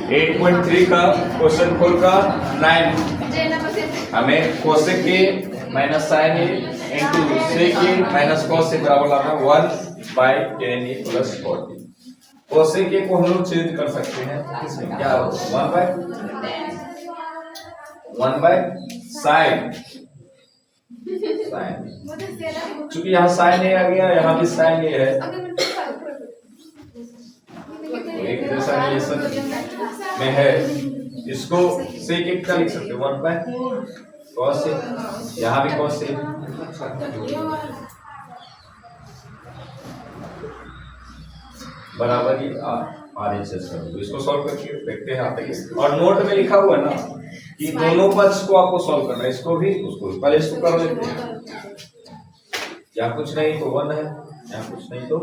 8.3 का क्वेश्चन 4 का 9 हमें कोसेक के minus sign A into sec A minus cos A बराबर लाना 1/tan ए प्लस 40। कोसेक ए को हम लोग चेंज कर सकते हैं, किसमें क्या होगा 1 बाय साइन। चूंकि यहाँ साइन ए आ गया, यहाँ भी साइन ए है, एक जैसा रिलेशन में है, इसको सेक एक का लिख सकते 1 बाय कॉस ए, यहाँ भी कॉस ए। बराबर ही RHS कर, इसको सॉल्व करके देखते हैं आते हैं। और नोट में लिखा हुआ है ना कि दोनों पक्ष को आपको सॉल्व करना है, इसको भी उसको भी। पहले इसको कर लेते हैं, यहाँ कुछ नहीं तो 1 है, यहाँ कुछ नहीं तो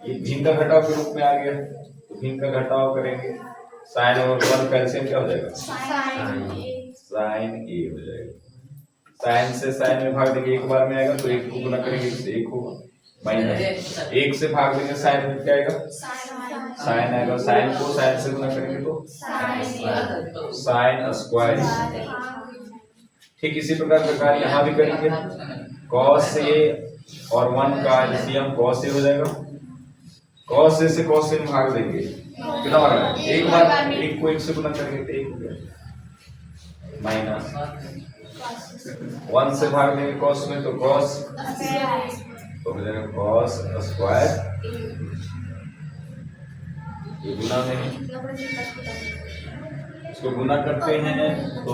ये भिन्न का घटाव के रूप में आ गया, तो भिन्न का घटाव करेंगे। साइन और 1 का एलसीएम क्या हो जाएगा? साइन ए हो जाएगा। साइन से साइन में भाग देंगे, एक बार में आएगा तो 1 को गुना करेंगे इससे 1 होगा, माइनस 1 से भाग देंगे साइन में क्या आएगा? साइन आएगा। साइन को साइन से गुना करेंगे तो साइन स्क्वायर। ठीक इसी प्रकार यहाँ भी करेंगे, कॉस ए और 1 का एलसीएम कॉस ए हो जाएगा। कॉस ए से कॉस ए में भाग देंगे, कितना बना? एक बार 1 को 1 से गुना करेंगे तो 1 हो गया, माइनस 1 से भाग देंगे कॉस में तो कॉस, तो हो जाएगा कॉस स्क्वायर। ये गुना में इसको गुना करते हैं तो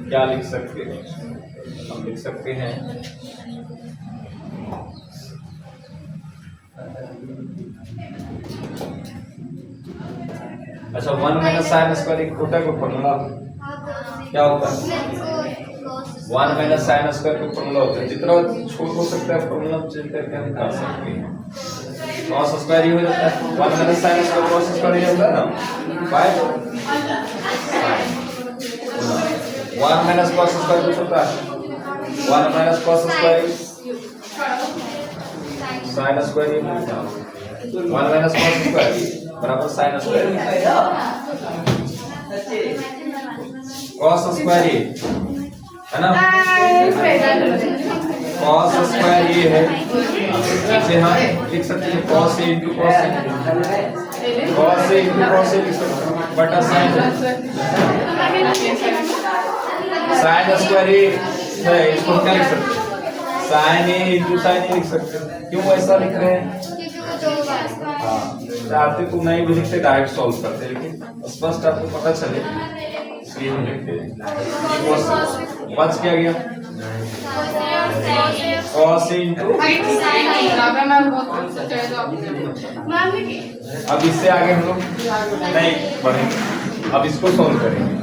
क्या लिख सकते हैं? हम लिख सकते हैं अच्छा 1 माइनस साइन स्क्वायर एक होता है कोई फॉर्मूला क्या होता है? 1 माइनस साइन स्क्वायर का फॉर्मूला होता है, जितना छोटा हो सकता है फॉर्मूला चेंज करके हम कर सकते हैं। कॉस स्क्वायर ही हो जाता है, 1 minus sine square cos square ही होता है ना, बाय 1 माइनस कॉस स्क्वायर कुछ होता है, 1 minus cos square sine square ही होता है, 1 माइनस कॉस स्क्वायर बराबर साइन स्क्वायर कॉस स्क्वायर है ना। कॉस स्क्वायर ये है, इसे हम लिख सकते हैं cos A into cos A, cos A into cos A लिख सकते हैं बटा साइन साइन स्क्वायर ए है, इसको क्या लिख सकते हैं? साइन ए इंटू साइन ए लिख सकते हैं। क्यों ऐसा लिख रहे हैं? हाँ, चाहते तो नहीं भी लिखते, डायरेक्ट सॉल्व करते, लेकिन स्पष्ट आपको पता चले इसलिए हम लिखते हैं। बच क्या गया? cos इंटू, अब इससे आगे हम लोग नहीं बढ़ेंगे, अब इसको सॉल्व करेंगे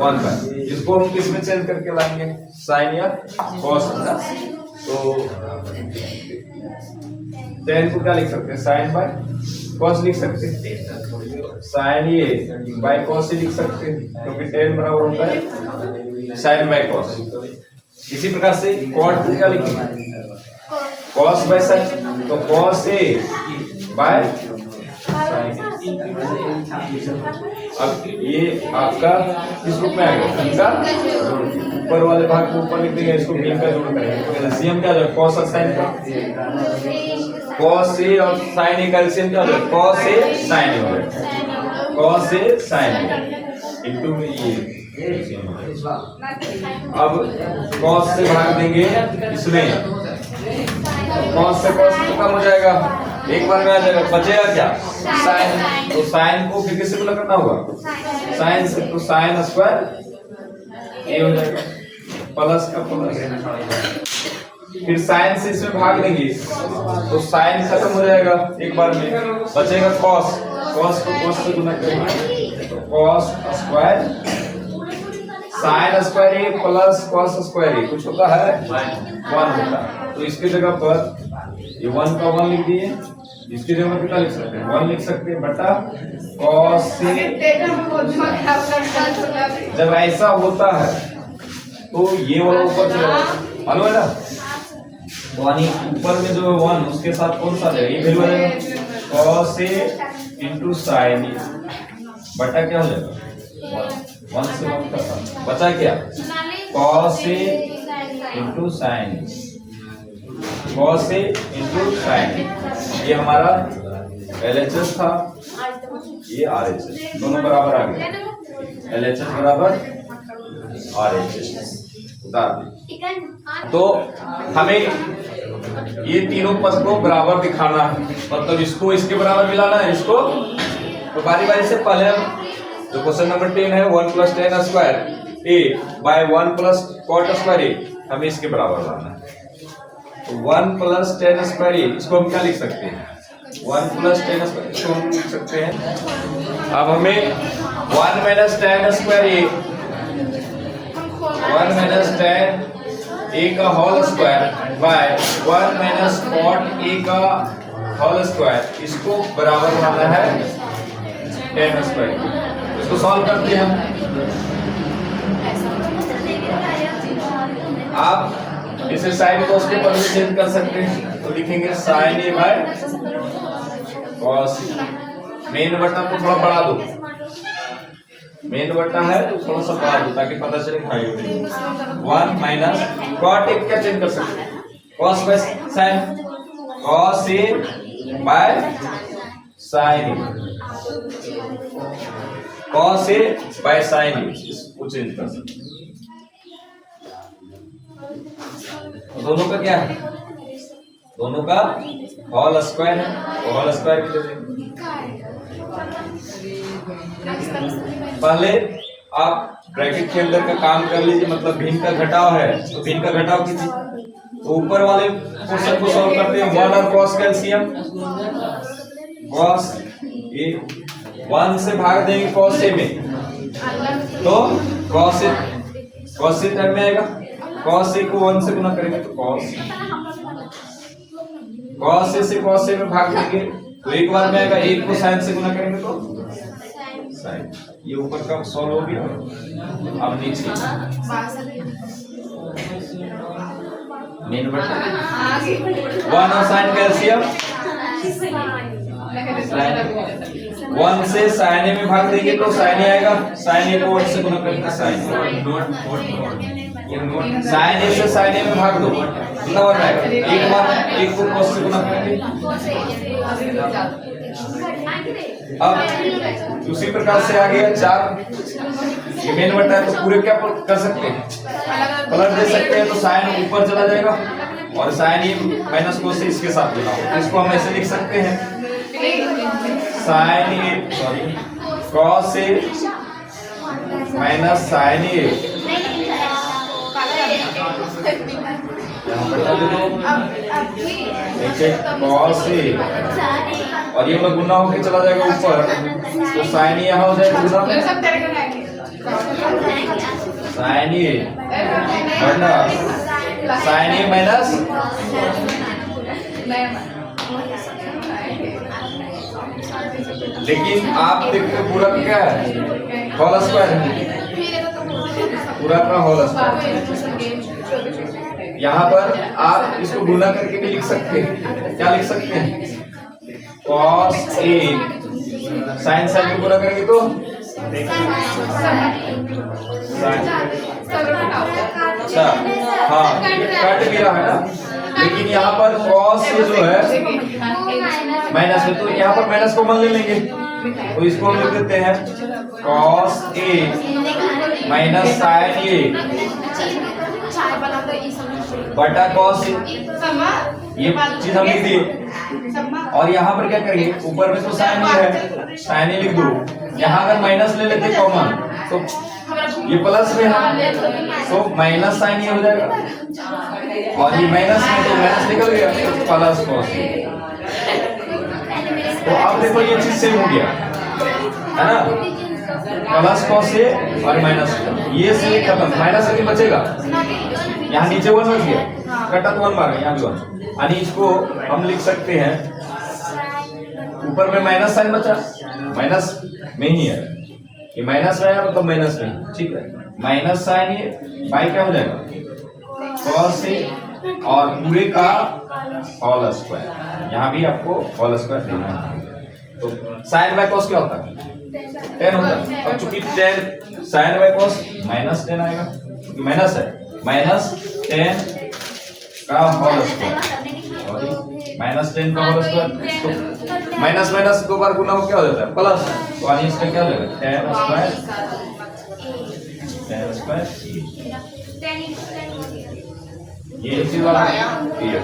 1 बाय, इसको हम किस में चेंज करके लाएंगे? साइन या cos ना, तो tan को क्या लिख सकते हैं? साइन बाय cos लिख सकते हैं, साइन ये बाय cos लिख सकते हैं, क्योंकि tan बराबर होता है साइन बाय cos। इसी प्रकार से cot को क्या लिखेंगे? cos बाय साइन, तो cos ए बाय साइन। अब ये आपका किस रूप में आएगा? इनका ऊपर वाले भाग को ऊपर लिख देंगे, इसको भिन्न का जोड़ करेंगे तो एलसीएम क्या हो जाएगा? cos और sin का, cos ए और sin ए का एलसीएम क्या हो जाएगा? cos ए sin ए हो जाएगा, cos ए sin ए इनटू ये। अब cos से भाग देंगे इसमें, cos से cos खत्म हो जाएगा, एक बार में आ जाएगा, बचेगा क्या? sin, तो sin को फिर किससे गुना करना होगा? sin से, तो sin स्क्वायर ए हो जाएगा, प्लस का प्लस, फिर sin से इसमें भाग देंगे तो sin खत्म हो जाएगा एक बार में, बचेगा cos, cos को cos से गुना करेंगे तो cos स्क्वायर साइन स्क्वायर ए प्लस cos स्क्वायर ए कुछ होता है 1 होता है, तो इसकी जगह पर ये 1 का 1 लिख दिए, इसकी जगह पर कितना लिख सकते हैं? 1 लिख सकते हैं बटा cos से। जब ऐसा होता है तो ये वाला ऊपर चला जाएगा, मालूम है ना, यानी ऊपर में जो 1 उसके साथ कौन सा जाएगा? ये वैल्यू आ जाएगा cos a into sin a, बटा क्या हो जाएगा 1 से 1 का सम, बचा क्या cos A into sine, cos A into sine, ये हमारा LHS था, ये RHS, दोनों बराबर आ गए, LHS बराबर RHS उतार दी। तो हमें ये तीनों पद को बराबर दिखाना है, मतलब इसको इसके बराबर मिलाना है, इसको तो बारी बारी से पहले हम जो क्वेश्चन नंबर 10 है 1 + tan square a by 1 + cot square a, हमें इसके बराबर लाना है। तो 1 + tan स्क्वायर a, इसको हम क्या लिख सकते हैं 1 + tan स्क्वायर, इसको हम लिख सकते हैं, अब हमें 1 - tan square a 1 - tan a का whole square by 1 - cot a का होल स्क्वायर, इसको बराबर लाना है tan स्क्वायर। इसको सॉल्व करते हैं हम, आप इसे साइन cos के पद में चेंज कर सकते हैं, तो लिखेंगे sin a बाय cos, मेन बटा को थोड़ा बढ़ा दो, मेन बटा है तो थोड़ा सा बढ़ा दो ताकि पता चले खाई 1 माइनस cot एक क्या चेंज कर सकते हैं cos by sin, cos a by sin a, cos a by sin a, इसको चेंज कर सकते हैं। दोनों का क्या है, दोनों का होल स्क्वायर है, होल स्क्वायर भी दे देंगे। पहले आप ब्रैकेट के अंदर का काम कर लीजिए, मतलब भिन्न का घटाव है तो भिन्न का घटाव कीजिए, तो ऊपर वाले क्वेश्चन को सॉल्व करते हैं 1 और cos का एलसीएम, cos a 1 से भाग देंगे cos a में, तो cos a टर्म में आएगा, cos a को 1 से गुना करेंगे तो cos a से cos a में भाग देंगे तो एक बार में आएगा, एक को sin से गुना करेंगे तो sin, ये ऊपर का सॉल्व हो गया। अब नीचे मेन बटा 1 और sin का एलसीएम 1 से sin a में भाग देंगे तो sin a आएगा, sin a को 1 से गुना करेंगे sin a से sin a में भाग दो कितना बार आएगा, एक बार, एक को cos से गुना करेंगे। अब उसी प्रकार से आ गया 4, ये मेन बटा है तो पूरे क्या कर सकते हैं कलर दे सकते हैं, तो sin ऊपर चला जाएगा और sin a माइनस cos से इसके साथ लेना होगा, इसको हम ऐसे लिख सकते हैं sin a sorry cos a minus sin a, यहाँ बता दे दो cos a और ये वाला गुना होके चला जाएगा ऊपर, तो sin a यहाँ हो जाएगा गुना sin a बटा sin a माइनस, लेकिन आप देखते पूरा क्या है होल स्क्वायर है, पूरा का होल स्क्वायर, यहाँ पर आप इसको गुना करके भी लिख सकते हैं, क्या लिख सकते हैं cos a sin को गुना करेंगे तो अच्छा हाँ कट भी रहा है ना, लेकिन यहाँ पर cos a जो है माइनस में, तो यहाँ पर माइनस कॉमन ले लेंगे, तो इसको हम लिख देते हैं cos a minus sin a बटा cos a, ये चीज हम लिख दिए। और यहाँ पर क्या करेंगे, ऊपर में तो sin a है, sin a लिख दो, यहाँ अगर माइनस ले लेते कॉमन तो ये प्लस में है, तो माइनस sin a हो जाएगा, और ये माइनस में तो माइनस निकल गया तो प्लस cos a। तो अब देखो ये चीज सेम हो गया है ना, प्लस cos a और माइनस, ये से खत्म, माइनस अभी बचेगा, यहाँ नीचे 1 बच गया, कटा तो 1 बार है, यहाँ भी 1, यानी इसको हम लिख सकते हैं, ऊपर में माइनस साइन बचा, माइनस में ही है, ये माइनस में है मतलब माइनस में, ठीक है, माइनस साइन ये बाई क्या हो जाएगा cos a और पूरे का होल स्क्वायर, यहाँ भी आपको होल स्क्वायर देना है, तो साइन बाय cos क्या होता है 10 होता है। और चूंकि 10 साइन बाय कॉस -10 आएगा, क्योंकि माइनस है, -10 का होल स्क्वायर, -10 का होल स्क्वायर। तो माइनस माइनस दो बार गुना हो क्या हो जाता है प्लस, तो आगे इसका क्या हो जाएगा 10 स्क्वायर ये इसी वाला ये